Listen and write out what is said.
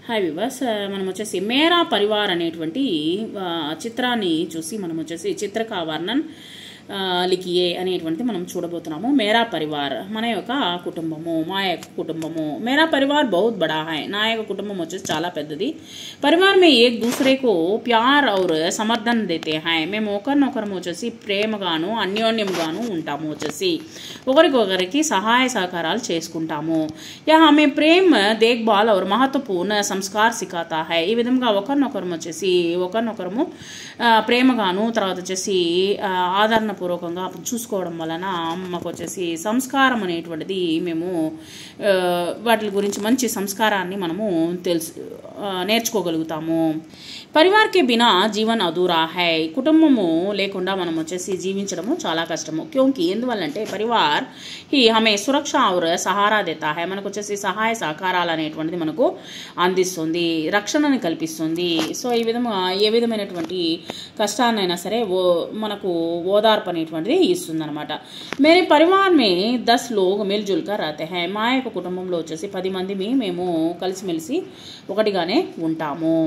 Hi viewers, మనం వచ్చేసి మేరా పరివార్ అనేటువంటి చిత్రాన్ని చూసి మనం వచ్చేసి చిత్రకా వర్ణన్ లిఖియే అనేటువంటిది మనం చూడబోతున్నాము. మేరా పరివార్ మన యొక్క కుటుంబము, మా యొక్క కుటుంబము. మేరా పరివార్ బహుత్ బడా హై, నా యొక్క కుటుంబం వచ్చేసి చాలా పెద్దది. పరివార్ మే ఏక్ దూసరే కో ప్యార్ ఔర్ సమర్థన్ దేతే హై, మేము ఒకరినొకరం వచ్చేసి ప్రేమగాను అన్యోన్యంగాను ఉంటాము. వచ్చేసి ఒకరికొకరికి సహాయ సహకారాలు చేసుకుంటాము. యా హమే ప్రేమ్ దేఖ్భాల్ ఔర్ మహత్వపూర్ణ సంస్కార్ సిఖాతా హై. ఈ విధంగా ఒకరినొకరం వచ్చేసి ఒకరినొకరము ప్రేమగాను తర్వాత వచ్చేసి ఆదరణపూర్వకంగా చూసుకోవడం వలన మాకు వచ్చేసి సంస్కారం అనేటువంటిది మేము వాటి గురించి మంచి సంస్కారాన్ని మనము నేర్చుకోగలుగుతాము. పరివార్కే బినా జీవన్ అధూరా హై, కుటుంబము లేకుండా మనం వచ్చేసి జీవించడము చాలా కష్టము. క్యోంకి ఎందువల్లంటే పరివార్ ఈ హమే సురక్ష ఔర్ సహారా దేతా హై, మనకు వచ్చేసి సహాయ సహకారాలు అనేటువంటిది మనకు అందిస్తుంది, రక్షణని కల్పిస్తుంది. సో ఈ విధంగా ఏ విధమైనటువంటి కష్టాన్నైనా సరే మనకు ఓదార్పు అనేటువంటిది ఇస్తుంది అనమాట. మేరే పరివార్ మే 10 లోగ్ మిల్జుల్ కర్ రహతే హై, మా యొక్క కుటుంబంలో వచ్చేసి 10 మంది మేము కలిసిమెలిసి ఒకటిగానే ఉంటాము.